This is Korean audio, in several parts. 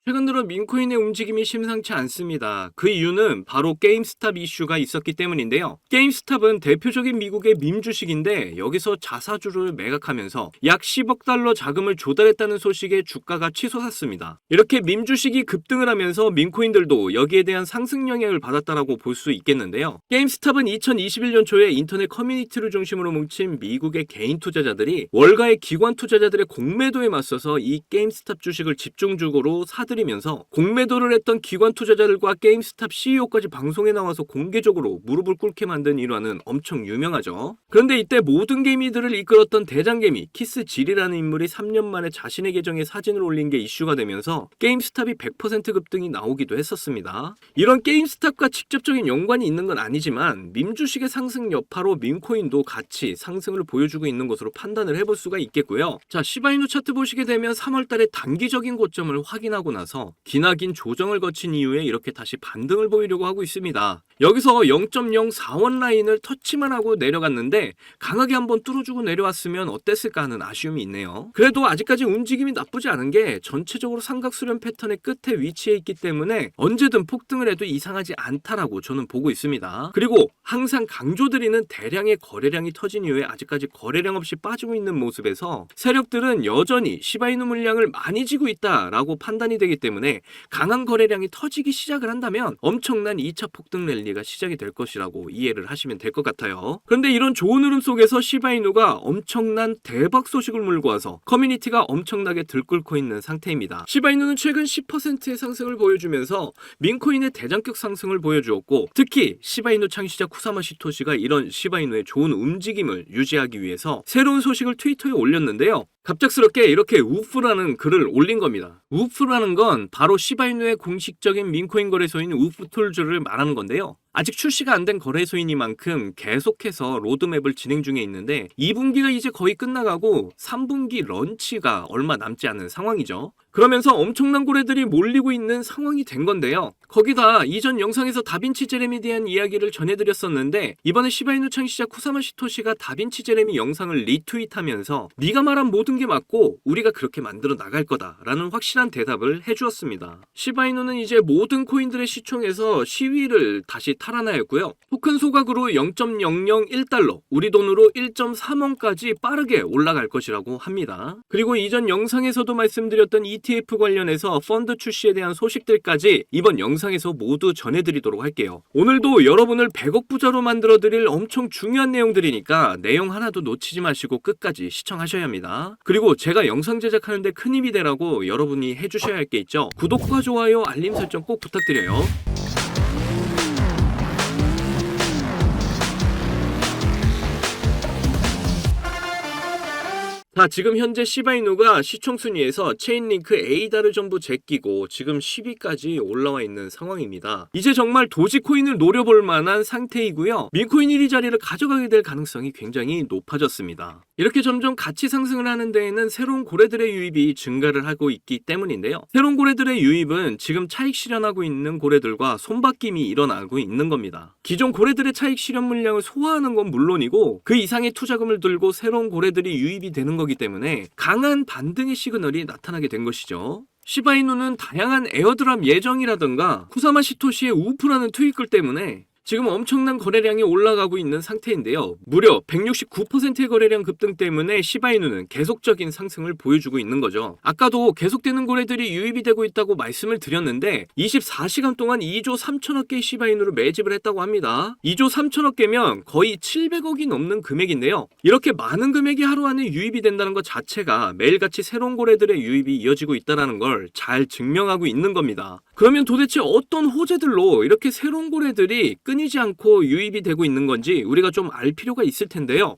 최근 들어 민코인의 움직임이 심상치 않습니다. 그 이유는 바로 게임스탑 이슈가 있었기 때문인데요. 게임스탑은 대표적인 미국의 밈 주식인데 여기서 자사주를 매각하면서 약 10억 달러 자금을 조달했다는 소식에 주가가 치솟았습니다. 이렇게 밈 주식이 급등을 하면서 민코인들도 여기에 대한 상승 영향을 받았다라고 볼 수 있겠는데요. 게임스탑은 2021년 초에 인터넷 커뮤니티를 중심으로 뭉친 미국의 개인 투자자들이 월가의 기관 투자자들의 공매도에 맞서서 이 게임스탑 주식을 집중적으로 사들이면서 공매도를 했던 기관 투자자들과 게임스탑 CEO까지 방송에 나와서 공개적으로 무릎을 꿇게 만든 일화는 엄청 유명하죠. 그런데 이때 모든 개미들을 이끌었던 대장개미 키스 질이라는 인물이 3년 만에 자신의 계정에 사진을 올린 게 이슈가 되면서 게임스탑이 100% 급등이 나오기도 했었습니다. 이런 게임스탑과 직접적인 연관이 있는 건 아니지만 밈 주식의 상승 여파로 밈코인도 같이 상승을 보여주고 있는 것으로 판단을 해볼 수가 있겠고요. 자, 시바이누 차트 보시게 되면 3월달에 단기적인 고점을 확인하고 나서 기나긴 조정을 거친 이후에 이렇게 다시 반등을 보이려고 하고 있습니다. 여기서 0.04원 라인을 터치만 하고 내려갔는데 강하게 한번 뚫어주고 내려왔으면 어땠을까 하는 아쉬움이 있네요. 그래도 아직까지 움직임이 나쁘지 않은 게 전체적으로 삼각수렴 패턴의 끝에 위치해 있기 때문에 언제든 폭등을 해도 이상하지 않다라고 저는 보고 있습니다. 그리고 항상 강조드리는 대량의 거래량이 터진 이후에 아직까지 거래량 없이 빠지고 있는 모습에서 세력들은 여전히 시바이누 물량을 많이 지고 있다라고 판단이 되기 때문에 강한 거래량이 터지기 시작을 한다면 엄청난 2차 폭등 랠리가 시작이 될 것이라고 이해를 하시면 될 것 같아요. 그런데 이런 좋은 흐름 속에서 시바이누가 엄청난 대박 소식을 물고 와서 커뮤니티가 엄청나게 들끓고 있는 상태입니다. 시바이누는 최근 10%의 상승을 보여주면서 민코인의 대장격 상승을 보여주었고 특히 시바이누 창시자 쿠사마 시토시가 이런 시바이누의 좋은 움직임을 유지하기 위해서 새로운 소식을 트위터에 올렸는데요. 갑작스럽게 이렇게 우프라는 글을 올린 겁니다. 우프라는 건 바로 시바이누의 공식적인 민코인 거래소인 우프툴즈를 말하는 건데요. 아직 출시가 안 된 거래소이니만큼 계속해서 로드맵을 진행 중에 있는데 2분기가 이제 거의 끝나가고 3분기 런치가 얼마 남지 않은 상황이죠. 그러면서 엄청난 고래들이 몰리고 있는 상황이 된 건데요. 거기다 이전 영상에서 다빈치 제레미에 대한 이야기를 전해드렸었는데 이번에 시바이누 창시자 쿠사마 시토시가 다빈치 제레미 영상을 리트윗하면서 네가 말한 모든 게 맞고 우리가 그렇게 만들어 나갈 거다라는 확실한 대답을 해주었습니다. 시바이누는 이제 모든 코인들의 시총에서 시위를 다시 탈환하였고요. 토큰 소각으로 0.001달러, 우리 돈으로 1.3원까지 빠르게 올라갈 것이라고 합니다. 그리고 이전 영상에서도 말씀드렸던 ETF 관련해서 펀드 출시에 대한 소식들까지 이번 영상에서 모두 전해드리도록 할게요. 오늘도 여러분을 100억 부자로 만들어드릴 엄청 중요한 내용들이니까 내용 하나도 놓치지 마시고 끝까지 시청하셔야 합니다. 그리고 제가 영상 제작하는데 큰 힘이 되라고 여러분이 해주셔야 할 게 있죠. 구독과 좋아요, 알림 설정 꼭 부탁드려요. 자, 지금 현재 시바이누가 시총 순위에서 체인링크 에이다를 전부 제끼고 지금 10위까지 올라와 있는 상황입니다. 이제 정말 도지코인을 노려볼 만한 상태이고요. 민코인 1위 자리를 가져가게 될 가능성이 굉장히 높아졌습니다. 이렇게 점점 가치 상승을 하는 데에는 새로운 고래들의 유입이 증가를 하고 있기 때문인데요. 새로운 고래들의 유입은 지금 차익 실현하고 있는 고래들과 손바뀜이 일어나고 있는 겁니다. 기존 고래들의 차익 실현 물량을 소화하는 건 물론이고 그 이상의 투자금을 들고 새로운 고래들이 유입이 되는 거기 때문에 강한 반등의 시그널이 나타나게 된 것이죠. 시바이누는 다양한 에어드랍 예정이라든가 쿠사마 시토시의 우프라는 트윗글 때문에 지금 엄청난 거래량이 올라가고 있는 상태인데요. 무려 169%의 거래량 급등 때문에 시바이누는 계속적인 상승을 보여주고 있는 거죠. 아까도 계속되는 거래들이 유입이 되고 있다고 말씀을 드렸는데 24시간 동안 2조 3천억 개의 시바이누를 매집을 했다고 합니다. 2조 3천억 개면 거의 700억이 넘는 금액인데요. 이렇게 많은 금액이 하루 안에 유입이 된다는 것 자체가 매일같이 새로운 거래들의 유입이 이어지고 있다는 걸 잘 증명하고 있는 겁니다. 그러면 도대체 어떤 호재들로 이렇게 새로운 거래들이 끊이지 않고 유입이 되고 있는 건지 우리가 좀 알 필요가 있을 텐데요.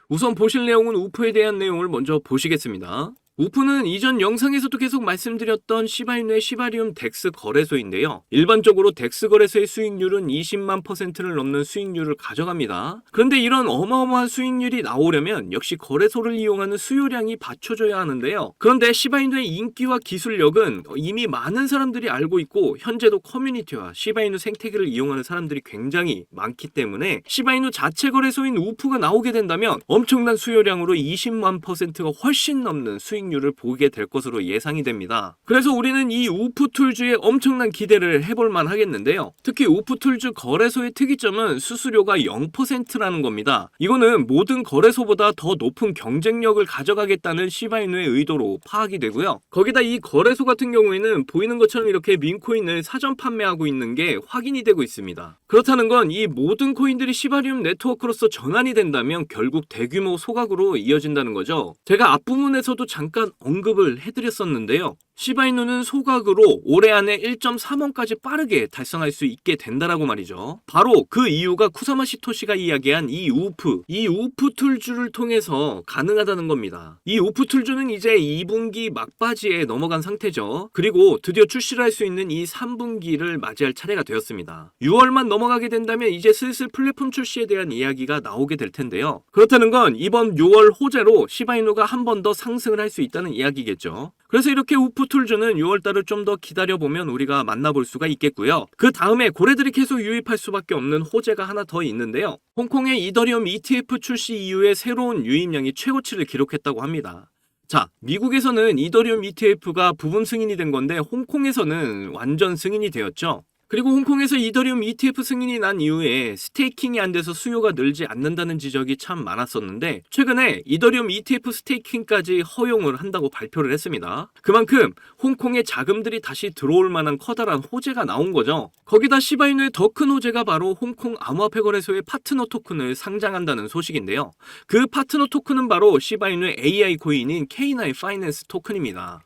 우선 보실 내용은 우프에 대한 내용을 먼저 보시겠습니다. 우프는 이전 영상에서도 계속 말씀드렸던 시바이누의 시바리움 덱스 거래소인데요. 일반적으로 덱스 거래소의 수익률은 20만 %를 넘는 수익률을 가져갑니다. 그런데 이런 어마어마한 수익률이 나오려면 역시 거래소를 이용하는 수요량이 받쳐줘야 하는데요. 그런데 시바이누의 인기와 기술력은 이미 많은 사람들이 알고 있고 현재도 커뮤니티와 시바이누 생태계를 이용하는 사람들이 굉장히 많기 때문에 시바이누 자체 거래소인 우프가 나오게 된다면 엄청난 수요량으로 20만 %가 훨씬 넘는 수익률 수익률을 보게 될 것으로 예상이 됩니다. 그래서 우리는 이 우프툴즈에 엄청난 기대를 해볼만 하겠는데요. 특히 우프툴즈 거래소의 특이점은 수수료가 0%라는 겁니다. 이거는 모든 거래소보다 더 높은 경쟁력을 가져가겠다는 시바이누의 의도로 파악이 되고요. 거기다 이 거래소 같은 경우에는 보이는 것처럼 이렇게 민코인을 사전 판매하고 있는 게 확인이 되고 있습니다. 그렇다는 건 이 모든 코인들이 시바리움 네트워크로서 전환이 된다면 결국 대규모 소각으로 이어진다는 거죠. 제가 앞부분에서도 잠깐 언급을 해드렸었는데요. 시바이누는 소각으로 올해 안에 1.3원까지 빠르게 달성할 수 있게 된다라고 말이죠. 바로 그 이유가 쿠사마 시토시가 이야기한 이 우프 툴즈를 통해서 가능하다는 겁니다. 이 우프 툴즈는 이제 2분기 막바지에 넘어간 상태죠. 그리고 드디어 출시를 할 수 있는 이 3분기를 맞이할 차례가 되었습니다. 6월만 넘어가게 된다면 이제 슬슬 플랫폼 출시에 대한 이야기가 나오게 될 텐데요. 그렇다는 건 이번 6월 호재로 시바이누가 한 번 더 상승을 할 수 있다는 이야기겠죠. 그래서 이렇게 우프툴즈는 6월달을 좀 더 기다려보면 우리가 만나볼 수가 있겠고요. 그 다음에 고래들이 계속 유입할 수밖에 없는 호재가 하나 더 있는데요. 홍콩의 이더리움 ETF 출시 이후에 새로운 유입량이 최고치를 기록했다고 합니다. 자, 미국에서는 이더리움 ETF가 부분 승인이 된 건데 홍콩에서는 완전 승인이 되었죠. 그리고 홍콩에서 이더리움 ETF 승인이 난 이후에 스테이킹이 안 돼서 수요가 늘지 않는다는 지적이 참 많았었는데 최근에 이더리움 ETF 스테이킹까지 허용을 한다고 발표를 했습니다. 그만큼 홍콩에 자금들이 다시 들어올 만한 커다란 호재가 나온 거죠. 거기다 시바이누의 더 큰 호재가 바로 홍콩 암호화폐 거래소의 파트너 토큰을 상장한다는 소식인데요. 그 파트너 토큰은 바로 시바이누의 AI 코인인 K9 파이낸스 토큰입니다.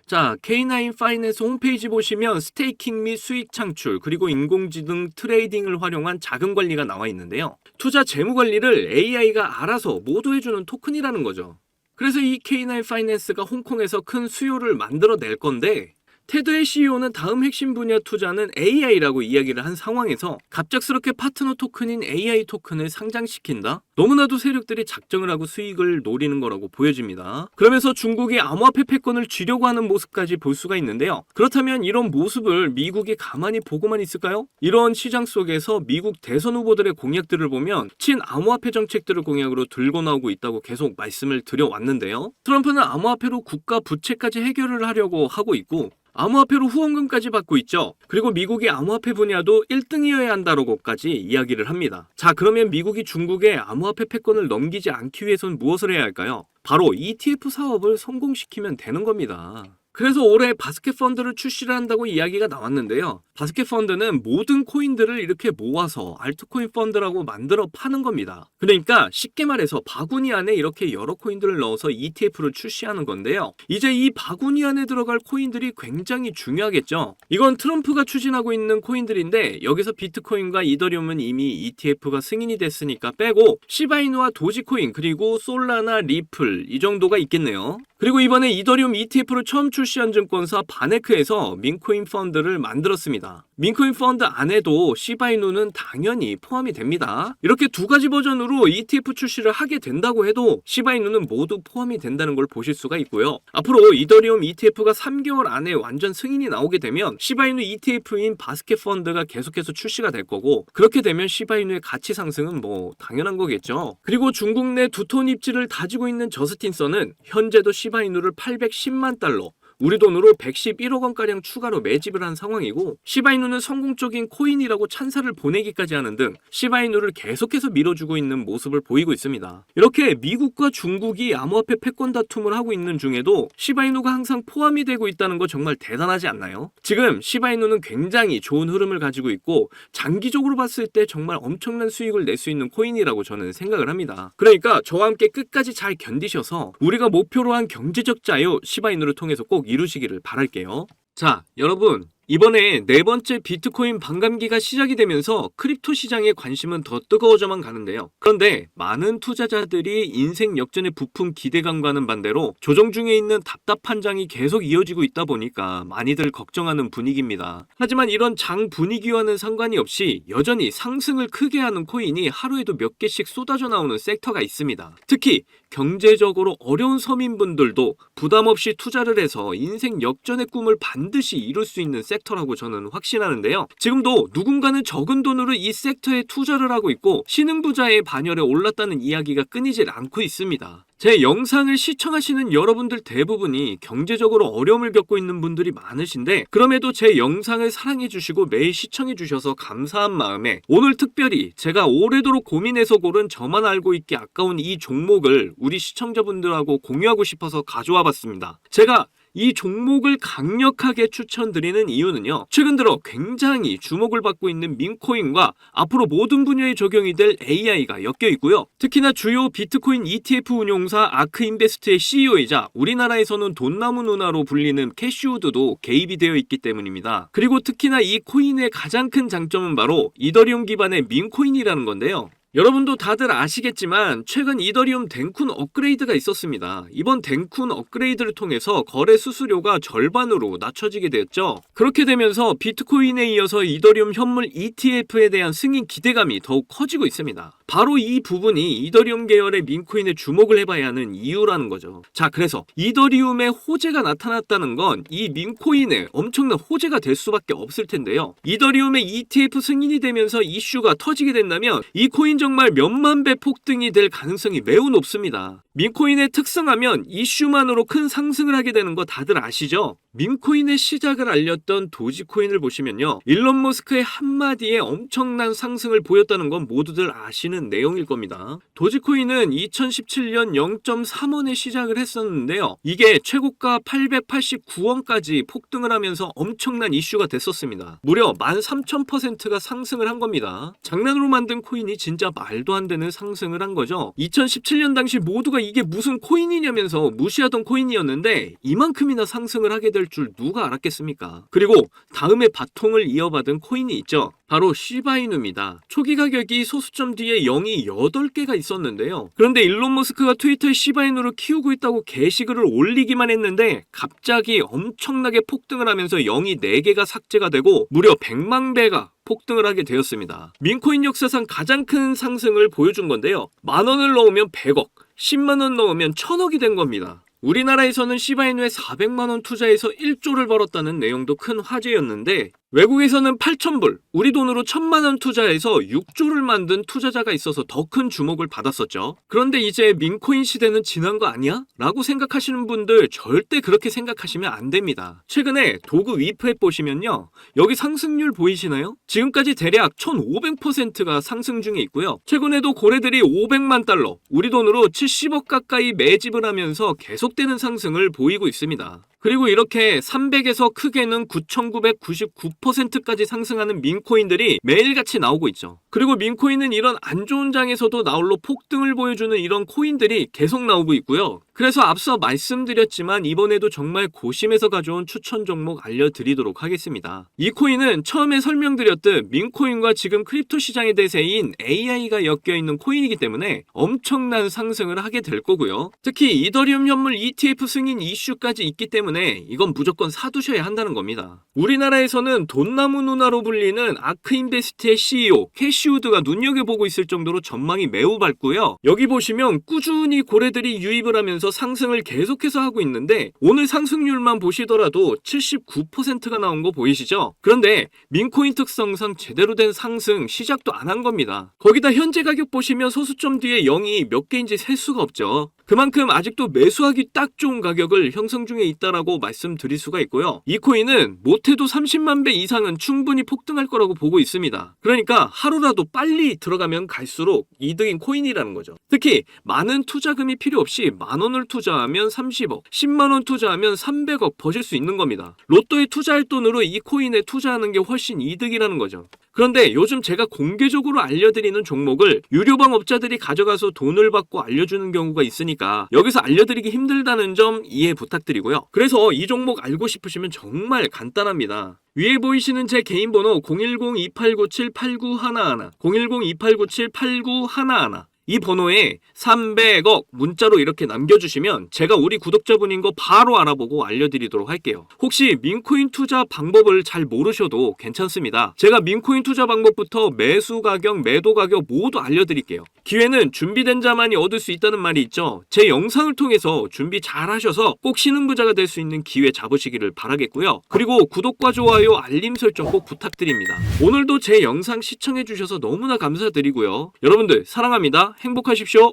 자, K9 파이낸스 홈페이지 보시면 스테이킹 및 수익 창출 그리고 인공지능 트레이딩을 활용한 자금 관리가 나와 있는데요. 투자 재무 관리를 AI가 알아서 모두 해주는 토큰이라는 거죠. 그래서 이 K9 파이낸스가 홍콩에서 큰 수요를 만들어낼 건데 테드의 CEO는 다음 핵심 분야 투자는 AI라고 이야기를 한 상황에서 갑작스럽게 파트너 토큰인 AI 토큰을 상장시킨다? 너무나도 세력들이 작정을 하고 수익을 노리는 거라고 보여집니다. 그러면서 중국이 암호화폐 패권을 쥐려고 하는 모습까지 볼 수가 있는데요. 그렇다면 이런 모습을 미국이 가만히 보고만 있을까요? 이런 시장 속에서 미국 대선 후보들의 공약들을 보면 친암호화폐 정책들을 공약으로 들고 나오고 있다고 계속 말씀을 드려왔는데요. 트럼프는 암호화폐로 국가 부채까지 해결을 하려고 하고 있고 암호화폐로 후원금까지 받고 있죠. 그리고 미국이 암호화폐 분야도 1등이어야 한다라고까지 이야기를 합니다. 자, 그러면 미국이 중국에 암호화폐 패권을 넘기지 않기 위해서는 무엇을 해야 할까요? 바로 ETF 사업을 성공시키면 되는 겁니다. 그래서 올해 바스켓 펀드를 출시를 한다고 이야기가 나왔는데요. 바스켓 펀드는 모든 코인들을 이렇게 모아서 알트코인 펀드라고 만들어 파는 겁니다. 그러니까 쉽게 말해서 바구니 안에 이렇게 여러 코인들을 넣어서 ETF를 출시하는 건데요. 이제 이 바구니 안에 들어갈 코인들이 굉장히 중요하겠죠. 이건 트럼프가 추진하고 있는 코인들인데 여기서 비트코인과 이더리움은 이미 ETF가 승인이 됐으니까 빼고 시바이누와 도지코인 그리고 솔라나 리플 이 정도가 있겠네요. 그리고 이번에 이더리움 ETF를 처음 출시한 증권사 바네크에서 민코인 펀드를 만들었습니다. 민코인 펀드 안에도 시바이누는 당연히 포함이 됩니다. 이렇게 두 가지 버전으로 ETF 출시를 하게 된다고 해도 시바이누는 모두 포함이 된다는 걸 보실 수가 있고요. 앞으로 이더리움 ETF가 3개월 안에 완전 승인이 나오게 되면 시바이누 ETF인 바스켓 펀드가 계속해서 출시가 될 거고 그렇게 되면 시바이누의 가치 상승은 뭐 당연한 거겠죠. 그리고 중국 내 두톤 입지를 다지고 있는 저스틴 선은 현재도 시바이누를 810만 달러 우리 돈으로 111억 원가량 추가로 매집을 한 상황이고 시바이누는 성공적인 코인이라고 찬사를 보내기까지 하는 등 시바이누를 계속해서 밀어주고 있는 모습을 보이고 있습니다. 이렇게 미국과 중국이 암호화폐 패권 다툼을 하고 있는 중에도 시바이누가 항상 포함이 되고 있다는 거 정말 대단하지 않나요? 지금 시바이누는 굉장히 좋은 흐름을 가지고 있고 장기적으로 봤을 때 정말 엄청난 수익을 낼 수 있는 코인이라고 저는 생각을 합니다. 그러니까 저와 함께 끝까지 잘 견디셔서 우리가 목표로 한 경제적 자유 시바이누를 통해서 꼭 이루시기를 바랄게요. 자, 여러분 이번에 네 번째 비트코인 반감기가 시작이 되면서 크립토 시장의 관심은 더 뜨거워져만 가는데요. 그런데 많은 투자자들이 인생 역전의 부품 기대감과는 반대로 조정 중에 있는 답답한 장이 계속 이어지고 있다 보니까 많이들 걱정하는 분위기입니다. 하지만 이런 장 분위기와는 상관이 없이 여전히 상승을 크게 하는 코인이 하루에도 몇 개씩 쏟아져 나오는 섹터가 있습니다. 특히 경제적으로 어려운 서민분들도 부담 없이 투자를 해서 인생 역전의 꿈을 반드시 이룰 수 있는 섹터 섹터라고 저는 확신하는데요. 지금도 누군가는 적은 돈으로 이 섹터에 투자를 하고 있고 신흥부자의 반열에 올랐다는 이야기가 끊이질 않고 있습니다. 제 영상을 시청하시는 여러분들 대부분이 경제적으로 어려움을 겪고 있는 분들이 많으신데 그럼에도 제 영상을 사랑해주시고 매일 시청해주셔서 감사한 마음에 오늘 특별히 제가 오래도록 고민해서 고른 저만 알고 있기 아까운 이 종목을 우리 시청자분들하고 공유하고 싶어서 가져와 봤습니다. 제가 이 종목을 강력하게 추천드리는 이유는요. 최근 들어 굉장히 주목을 받고 있는 민코인과 앞으로 모든 분야에 적용이 될 AI가 엮여 있고요. 특히나 주요 비트코인 ETF 운용사 아크인베스트의 CEO이자 우리나라에서는 돈나무 누나로 불리는 캐시우드도 개입이 되어 있기 때문입니다. 그리고 특히나 이 코인의 가장 큰 장점은 바로 이더리움 기반의 민코인이라는 건데요. 여러분도 다들 아시겠지만 최근 이더리움 댕쿤 업그레이드가 있었습니다. 이번 댕쿤 업그레이드를 통해서 거래 수수료가 절반으로 낮춰지게 되었죠. 그렇게 되면서 비트코인에 이어서 이더리움 현물 ETF에 대한 승인 기대감이 더욱 커지고 있습니다. 바로 이 부분이 이더리움 계열의 민코인에 주목을 해봐야 하는 이유라는 거죠. 자, 그래서 이더리움의 호재가 나타났다는 건 이 민코인에 엄청난 호재가 될 수밖에 없을 텐데요. 이더리움의 ETF 승인이 되면서 이슈가 터지게 된다면 이 코인 정말 몇만 배 폭등이 될 가능성이 매우 높습니다. 민코인의 특성하면 이슈만으로 큰 상승을 하게 되는 거 다들 아시죠? 민코인의 시작을 알렸던 도지코인을 보시면요. 일론 머스크의 한마디에 엄청난 상승을 보였다는 건 모두들 아시는 내용일 겁니다. 도지코인은 2017년 0.3원에 시작을 했었는데요. 이게 최고가 889원까지 폭등을 하면서 엄청난 이슈가 됐었습니다. 무려 13,000%가 상승을 한 겁니다. 장난으로 만든 코인이 진짜 말도 안 되는 상승을 한 거죠. 2017년 당시 모두가 이게 무슨 코인이냐면서 무시하던 코인이었는데 이만큼이나 상승을 하게 될 줄 누가 알았겠습니까? 그리고 다음에 바통을 이어받은 코인이 있죠. 바로 시바이누입니다. 초기 가격이 소수점 뒤에 0이 8개가 있었는데요. 그런데 일론 머스크가 트위터에 시바이누를 키우고 있다고 게시글을 올리기만 했는데 갑자기 엄청나게 폭등을 하면서 0이 4개가 삭제가 되고 무려 100만 배가 폭등을 하게 되었습니다. 민코인 역사상 가장 큰 상승을 보여준 건데요. 10,000원을 넣으면 100억, 10만원 넣으면 1000억이 된 겁니다. 우리나라에서는 시바이누에 400만원 투자해서 1조를 벌었다는 내용도 큰 화제였는데 외국에서는 8,000불, 우리 돈으로 1,000만원 투자해서 6조를 만든 투자자가 있어서 더 큰 주목을 받았었죠. 그런데 이제 민코인 시대는 지난 거 아니야? 라고 생각하시는 분들 절대 그렇게 생각하시면 안 됩니다. 최근에 도구 위프앱 보시면요. 여기 상승률 보이시나요? 지금까지 대략 1,500%가 상승 중에 있고요. 최근에도 고래들이 500만 달러, 우리 돈으로 70억 가까이 매집을 하면서 계속되는 상승을 보이고 있습니다. 그리고 이렇게 300에서 크게는 9,999%까지 상승하는 민코인들이 매일같이 나오고 있죠. 그리고 민코인은 이런 안 좋은 장에서도 나홀로 폭등을 보여주는 이런 코인들이 계속 나오고 있고요. 그래서 앞서 말씀드렸지만 이번에도 정말 고심해서 가져온 추천 종목 알려드리도록 하겠습니다. 이 코인은 처음에 설명드렸듯 민코인과 지금 크립토 시장의 대세인 AI가 엮여있는 코인이기 때문에 엄청난 상승을 하게 될 거고요. 특히 이더리움 현물 ETF 승인 이슈까지 있기 때문에 이건 무조건 사두셔야 한다는 겁니다. 우리나라에서는 돈나무 누나로 불리는 아크인베스트의 CEO 캐시우드가 눈여겨보고 있을 정도로 전망이 매우 밝고요. 여기 보시면 꾸준히 고래들이 유입을 하면서 상승을 계속해서 하고 있는데 오늘 상승률만 보시더라도 79%가 나온 거 보이시죠? 그런데 민코인 특성상 제대로 된 상승 시작도 안 한 겁니다. 거기다 현재 가격 보시면 소수점 뒤에 0이 몇 개인지 셀 수가 없죠. 그만큼 아직도 매수하기 딱 좋은 가격을 형성 중에 있다라고 말씀드릴 수가 있고요. 이 코인은 못해도 30만 배 이상은 충분히 폭등할 거라고 보고 있습니다. 그러니까 하루라도 빨리 들어가면 갈수록 이득인 코인이라는 거죠. 특히 많은 투자금이 필요 없이 10,000원을 투자하면 30억, 10만원 투자하면 300억 버실 수 있는 겁니다. 로또에 투자할 돈으로 이 코인에 투자하는 게 훨씬 이득이라는 거죠. 그런데 요즘 제가 공개적으로 알려드리는 종목을 유료방 업자들이 가져가서 돈을 받고 알려주는 경우가 있으니까 여기서 알려드리기 힘들다는 점 이해 부탁드리고요. 그래서 이 종목 알고 싶으시면 정말 간단합니다. 위에 보이시는 제 개인 번호 010-2897-8911, 010-2897-8911 이 번호에 300억 문자로 이렇게 남겨주시면 제가 우리 구독자분인 거 바로 알아보고 알려드리도록 할게요. 혹시 민코인 투자 방법을 잘 모르셔도 괜찮습니다. 제가 민코인 투자 방법부터 매수 가격, 매도 가격 모두 알려드릴게요. 기회는 준비된 자만이 얻을 수 있다는 말이 있죠. 제 영상을 통해서 준비 잘 하셔서 꼭 신흥부자가 될 수 있는 기회 잡으시기를 바라겠고요. 그리고 구독과 좋아요, 알림 설정 꼭 부탁드립니다. 오늘도 제 영상 시청해주셔서 너무나 감사드리고요. 여러분들 사랑합니다. 행복하십시오.